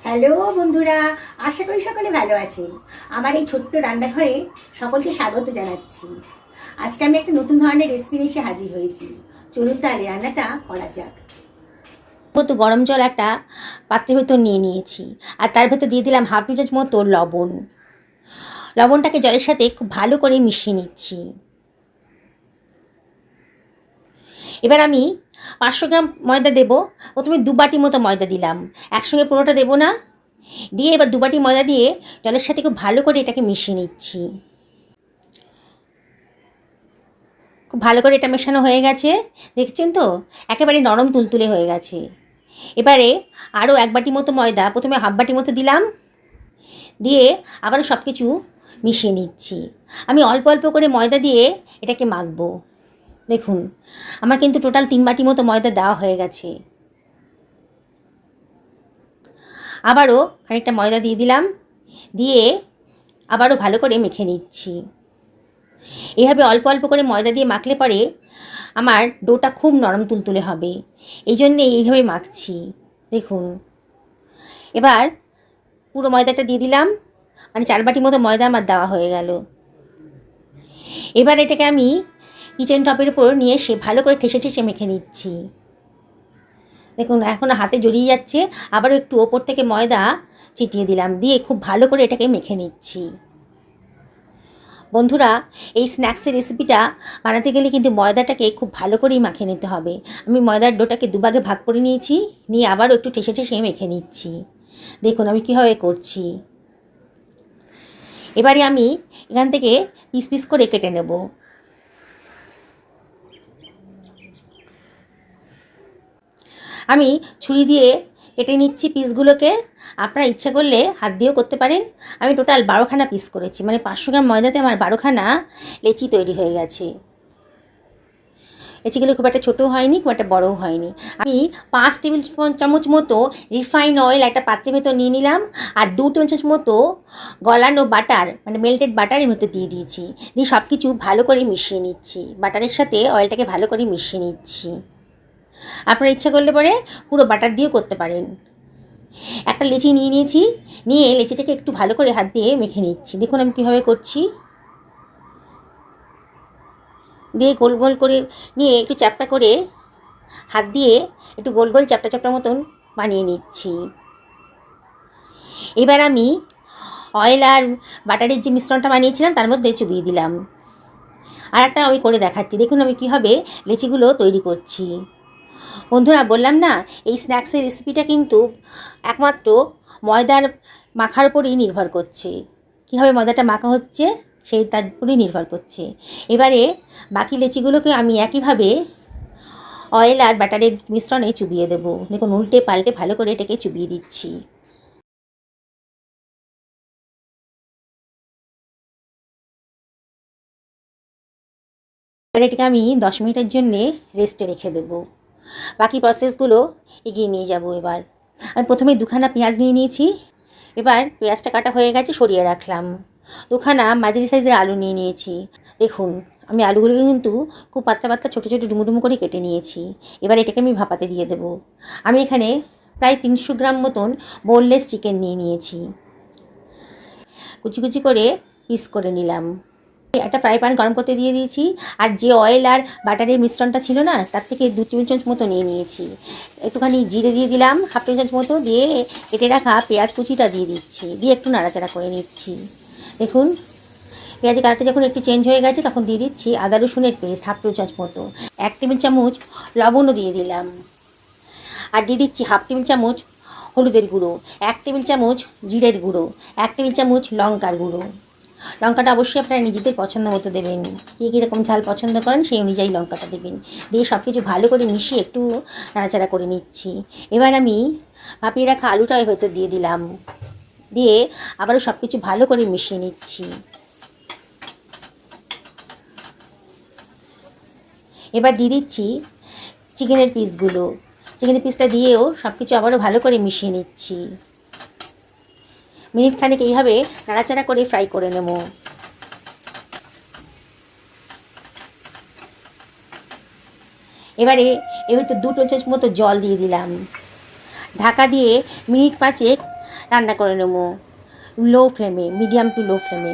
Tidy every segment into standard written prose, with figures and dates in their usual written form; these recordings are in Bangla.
হ্যালো বন্ধুরা, আশা করি সকলে ভালো আছেন। আমার এই ছোট্ট রান্নাঘরে সকলকে স্বাগত জানাচ্ছি। আজকে আমি একটা নতুন ধরনের রেসিপি নিয়ে এসে হাজির হয়েছি। চলুন তাহলে রান্নাটা করা যাক। মতো গরম জল একটা পাত্রের ভেতর নিয়ে নিয়েছি, আর তার ভেতর দিয়ে দিলাম হাফ চামচ মতো লবণ। লবণটাকে জলের সাথে খুব ভালো করে মিশিয়ে নিচ্ছি। এবার আমি 500 গ্রাম ময়দা দেব। প্রথমে 2 বাটি মতো ময়দা দিলাম, একসঙ্গে পুরোটা দেবো না। দিয়ে এবার 2 বাটি ময়দা দিয়ে জলের সাথে খুব ভালো করে এটাকে মিশিয়ে নিচ্ছি। খুব ভালো করে এটা মেশানো হয়ে গেছে, দেখছেন তো, একেবারে নরম তুলতুলে হয়ে গেছে। এবারে আরও 1 বাটি মতো ময়দা, প্রথমে হাফ বাটি মতো দিলাম, দিয়ে আবারও সব কিছু মিশিয়ে নিচ্ছি। আমি অল্প অল্প করে ময়দা দিয়ে এটাকে মাখবো। দেখুন, আমার কিন্তু টোটাল 3 বাটি মতো ময়দা দেওয়া হয়ে গেছে। আবারও খানিকটা ময়দা দিয়ে দিলাম, দিয়ে আবারও ভালো করে মেখে নিচ্ছি। এইভাবে অল্প অল্প করে ময়দা দিয়ে মাখলে পরে আমার ডোটা খুব নরম তুলতুলে হবে, এই জন্যে এইভাবে মাখছি। দেখুন, এবার পুরো ময়দাটা দিয়ে দিলাম, মানে 4 বাটি মতো ময়দা আমার দেওয়া হয়ে গেল। এবার এটাকে আমি কিচেন টপের উপর নিয়ে এসে ভালো করে ঠেসে ঠেসে মেখে নিচ্ছি। দেখুন, এখন হাতে জড়িয়ে যাচ্ছে, আবারও একটু ওপর থেকে ময়দা ছিটিয়ে দিলাম, দিয়ে খুব ভালো করে এটাকে মেখে নিচ্ছি। বন্ধুরা, এই স্ন্যাক্সের রেসিপিটা বানাতে গেলে কিন্তু ময়দাটাকে খুব ভালো করেই মাখিয়ে নিতে হবে। আমি ময়দার ডোটাকে দুভাগে ভাগ করে নিয়েছি, নিয়ে আবারও একটু ঠেসে ঠেসে মেখে নিচ্ছি। দেখুন আমি কীভাবে করছি। এবারে আমি এখান থেকে পিস পিস করে কেটে নেব। আমি ছুরি দিয়ে কেটে নিচ্ছি পিসগুলোকে। আপনারা ইচ্ছা করলে হাত দিয়েও করতে পারেন। আমি টোটাল 12খানা পিস করেছি, মানে 500 গ্রাম ময়দাতে আমার 12খানা লেচি তৈরি হয়ে গেছে। লেচিগুলো খুব একটা ছোটো হয়নি, খুব একটা বড়ও হয়নি। আমি 5 টেবিল চামচ মতো রিফাইন অয়েল একটা পাত্রের ভেতর নিয়ে নিলাম, আর 2 টেবিল চামচ মতো গলানো বাটার, মানে মেল্টেড বাটারের মতো দিয়ে দিয়েছি। দিয়ে সব কিছু ভালো করে মিশিয়ে নিচ্ছি, বাটারের সাথে অয়েলটাকে ভালো করে মিশিয়ে নিচ্ছি। আপনারা ইচ্ছা করলে পরে পুরো বাটার দিয়েও করতে পারেন। একটা লেচি নিয়ে নিয়েছি, নিয়ে লেচিটাকে একটু ভালো করে হাত দিয়ে মেখে নিচ্ছি। দেখুন আমি কীভাবে করছি। দিয়ে গোল গোল করে নিয়ে একটু চ্যাপটা করে হাত দিয়ে একটু গোল গোল চ্যাপটা চ্যাপটা মতন বানিয়ে নিচ্ছি। এবার আমি অয়েল আর বাটারের যে মিশ্রণটা বানিয়েছিলাম তার মধ্যে চুবিয়ে দিলাম। আর একটা আমি করে দেখাচ্ছি, দেখুন আমি কীভাবে লেচিগুলো তৈরি করছি। বন্ধুরা, বললাম না, এই স্ন্যাক্সের রেসিপিটা কিন্তু একমাত্র ময়দার মাখার উপরেই নির্ভর করছে। কীভাবে ময়দাটা মাখা হচ্ছে সেই তার উপরেই নির্ভর করছে। এবারে বাকি লেচিগুলোকে আমি একইভাবে অয়েল আর বাটারের মিশ্রণে চুবিয়ে দেবো। দেখুন, উল্টে পাল্টে ভালো করে এটাকে চুবিয়ে দিচ্ছি। এবার এটাকে আমি 10 মিনিটের জন্যে রেস্টে রেখে দেবো। বাকি প্রসেসগুলো এগিয়ে নিয়ে যাব। এবার আমি প্রথমে 2খানা পেঁয়াজ নিয়ে নিয়েছি। এবার পেঁয়াজটা কাটা হয়ে গেছে, সরিয়ে রাখলাম। 2খানা মাঝারি সাইজের আলু নিয়ে নিয়েছি। দেখুন, আমি আলুগুলোকে কিন্তু খুব পাতলা পাতলা ছোটো ছোটো ডুমো ডুমো করে কেটে নিয়েছি। এবার এটাকে আমি ভাপাতে দিয়ে দেবো। আমি এখানে প্রায় 300 গ্রাম মতন বোনলেস চিকেন নিয়ে নিয়েছি, কুচি কুচি করে পিস করে নিলাম। একটা ফ্রাই প্যান গরম করতে দিয়ে দিয়েছি, আর যে অয়েল আর বাটারের মিশ্রণটা ছিল না, তার থেকে 2 টেবিল চামচ মতো নিয়ে নিয়েছি। একটুখানি জিরে দিয়ে দিলাম, হাফ টেবিল চামচ মতো, দিয়ে কেটে রাখা পেঁয়াজ কুচিটা দিয়ে দিচ্ছি, দিয়ে একটু নাড়াচাড়া করে নিচ্ছি। দেখুন, পেঁয়াজের কালারটা যখন একটু চেঞ্জ হয়ে গেছে তখন দিয়ে দিচ্ছি আদা রসুনের পেস্ট হাফ টেবিল চামচ মতো, 1 টেবিল চামচ লবণও দিয়ে দিলাম, আর দিয়ে দিচ্ছি হাফ টেবিল চামচ হলুদের গুঁড়ো, 1 টেবিল চামচ জিরের গুঁড়ো, 1 টেবিল চামচ লঙ্কার গুঁড়ো। লঙ্কাটা অবশ্যই আপনারা নিজেদের পছন্দ মতো দেবেন, কী কীরকম ঝাল পছন্দ করেন সেই অনুযায়ী লঙ্কাটা দেবেন। দিয়ে সব কিছু ভালো করে মিশিয়ে একটু নাড়াচাড়া করে নিচ্ছি। এবার আমি ভাপিয়ে রাখা আলুটা এর ভেতর দিয়ে দিলাম, দিয়ে আবারও সব কিছু ভালো করে মিশিয়ে নিচ্ছি। এবার দিয়ে দিচ্ছি চিকেনের পিসগুলো। চিকেনের পিসটা দিয়েও সব কিছু আবারও ভালো করে মিশিয়ে নিচ্ছি। মিনিট খানেক এইভাবে নাড়াচাড়া করে ফ্রাই করে নেব। এবারে এর ভিতর 2 টেবিল চামচ মতো জল দিয়ে দিলাম। ঢাকা দিয়ে মিনিট 5 রান্না করে নেবো লো ফ্লেমে, মিডিয়াম টু লো ফ্লেমে।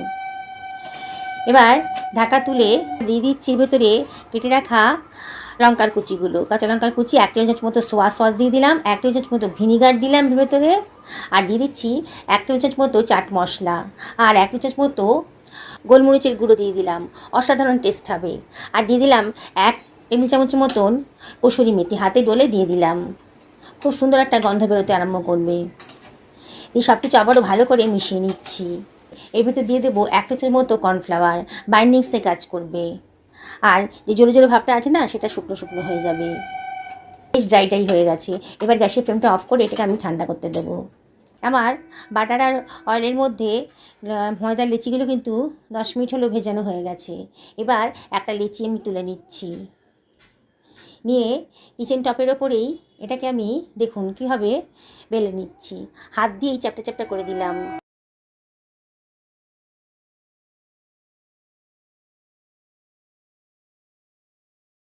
এবার ঢাকা তুলে দিয়ে দিচ্ছি ভেতরে কেটে রাখা লঙ্কার কুচিগুলো, কাঁচা লঙ্কার কুচি, 1 টেবিল চামচ মতো সোয়া সস দিয়ে দিলাম, 1 টেবিল চামচ মতো ভিনিগার দিলাম ভেতরে, আর দিয়ে দিচ্ছি 1 টেবিল চামচ মতো চাট মশলা, আর 1 টেবিল চামচ মতো গোলমরিচের গুঁড়ো দিয়ে দিলাম, অসাধারণ টেস্ট হবে। আর দিয়ে দিলাম 1 টেবিল চামচ মতন কসুরি মেথি, হাতে ডলে দিয়ে দিলাম, খুব সুন্দর একটা গন্ধ বেরোতে আরম্ভ করবে। এই সব কিছু আবারও ভালো করে মিশিয়ে নিচ্ছি। এর ভিতর দিয়ে দেবো 1 চামচ মতো কর্নফ্লাওয়ার, বাইন্ডিংসে কাজ করবে। আর যে জোরে জোরে ভাবটা আছে না, সেটা শুকনো শুকনো হয়ে যাবে, বেশ ড্রাই ড্রাই হয়ে গেছে। এবার গ্যাসের ফ্লেমটা অফ করে এটাকে আমি ঠান্ডা করতে দেবো। আমার বাটার আর অয়েলের মধ্যে ময়দার লেচিগুলো কিন্তু 10 মিনিট হলো ভেজানো হয়ে গেছে। এবার একটা লেচি আমি তুলে নিচ্ছি, নিয়ে কিচেন টপের ওপরেই এটাকে আমি দেখুন কীভাবে বেলে নিচ্ছি, হাত দিয়েই চ্যাপটা চ্যাপটা করে দিলাম।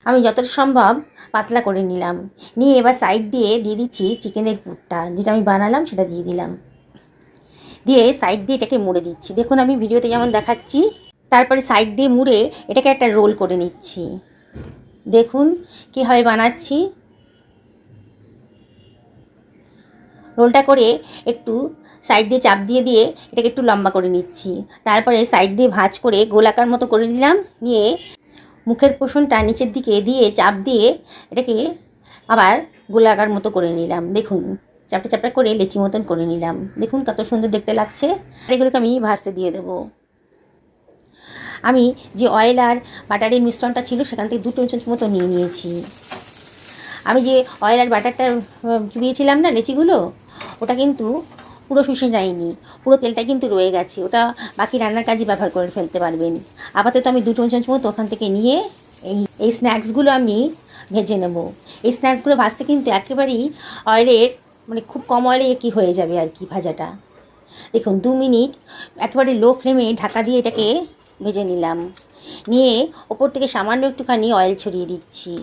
আমি যতটা সম্ভব পাতলা করে নিলাম, নিয়ে এবার সাইড দিয়ে দিচ্ছি চিকেনের পুরটা, যেটা আমি বানালাম সেটা দিয়ে দিলাম, দিয়ে সাইড দিয়ে এটাকে মুড়ে দিচ্ছি। দেখুন আমি ভিডিওতে যেমন দেখাচ্ছি, তারপরে সাইড দিয়ে মুড়ে এটাকে একটা রোল করে নিচ্ছি। দেখুন কীভাবে বানাচ্ছি। রোলটা করে একটু সাইড দিয়ে চাপ দিয়ে দিয়ে এটাকে একটু লম্বা করে নিচ্ছি, তারপরে সাইড দিয়ে ভাঁজ করে গোলাকার মতো করে দিলাম, নিয়ে মুখের পোষণটা নিচের দিকে দিয়ে চাপ দিয়ে এটাকে আবার গোলাকার মতো করে নিলাম। দেখুন চাপটা চাপটা করে লেচি মতন করে নিলাম, দেখুন কত সুন্দর দেখতে লাগছে। আর এগুলোকে আমি ভাজতে দিয়ে দেবো। আমি যে অয়েল আর বাটারের মিশ্রণটা ছিল সেখান থেকে 2 টেবিল চামচ মতো নিয়ে নিয়েছি। আমি যে অয়েল আর বাটারটা চুবিয়েছিলাম না লেচিগুলো, ওটা কিন্তু পুরো শুষে যায়নি, পুরো তেলটা কিন্তু রয়ে গেছে, ওটা বাকি রান্নার কাজে ব্যবহার করে ফেলতে পারবেন। আপাতত আমি 2 টেবিল চামচ মতো ওখান থেকে নিয়ে এই স্ন্যাক্সগুলো আমি ভেজে নেব। এই স্ন্যাক্সগুলো ভাজতে কিন্তু একেবারেই অয়েলের মানে খুব কম অয়েলে কি হয়ে যাবে আর কি ভাজাটা। দেখুন 2 মিনিট একেবারে লো ফ্লেমে ঢাকা দিয়ে এটাকে ভেজে নিলাম, নিয়ে ওপর থেকে সামান্য একটুখানি অয়েল ছড়িয়ে দিচ্ছি।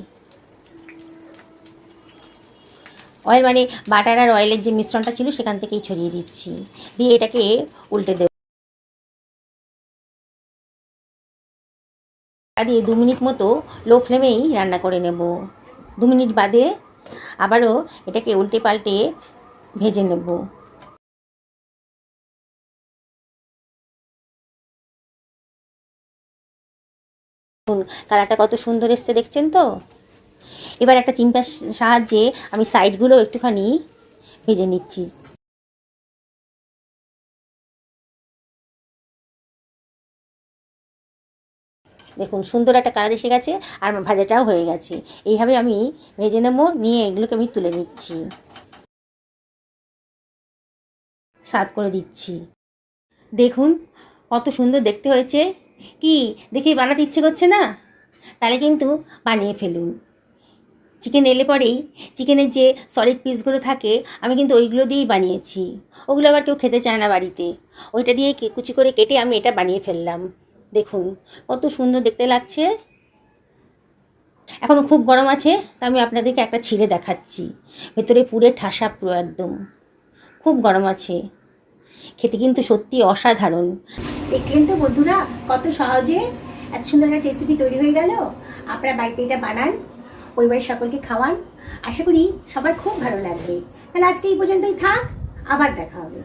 অয়েল মানে বাটার আর অয়েলের যে মিশ্রণটা ছিল সেখান থেকেই ছড়িয়ে দিচ্ছি, দিয়ে এটাকে উল্টে দেব, দিয়ে 2 মিনিট মতো লো ফ্লেমেই রান্না করে নেব। 2 মিনিট বাদে আবারও এটাকে উল্টে পাল্টে ভেজে নেব। কালারটা কত সুন্দর এসছে দেখছেন তো। এবার একটা চিমটার সাহায্যে আমি সাইডগুলো একটুখানি ভেজে নিচ্ছি। দেখুন সুন্দর একটা কালার এসে গেছে, আর ভাজাটাও হয়ে গেছে। এইভাবে আমি ভেজে নেব, নিয়ে এগুলোকে আমি তুলে নিচ্ছি, সার্ভ করে দিচ্ছি। দেখুন কত সুন্দর দেখতে হয়েছে, কি দেখেই বানাতে ইচ্ছে করছে না? তাহলে কিন্তু বানিয়ে ফেলুন। চিকেন এলে পরেই চিকেনের যে সলিড পিসগুলো থাকে আমি কিন্তু ওইগুলো দিয়েই বানিয়েছি, ওগুলো আবার কেউ খেতে চায় না বাড়িতে, ওইটা দিয়ে কুচি করে কেটে আমি এটা বানিয়ে ফেললাম। দেখুন কত সুন্দর দেখতে লাগছে। এখনও খুব গরম আছে, তা আমি আপনাদেরকে একটা ছিঁড়ে দেখাচ্ছি, ভেতরে পুরে ঠাসা পুরো একদম, খুব গরম আছে। খেতে কিন্তু সত্যি অসাধারণ। দেখলেন তো বন্ধুরা, কত সহজে এত সুন্দর একটা রেসিপি তৈরি হয়ে গেল। আপনারা বাড়িতে এটা বানান, পরিবারের সকলকে খাওয়ান, আশা করি সবার খুব ভালো লাগবে। তাহলে আজকে এই পর্যন্তই থাক, আবার দেখা হবে।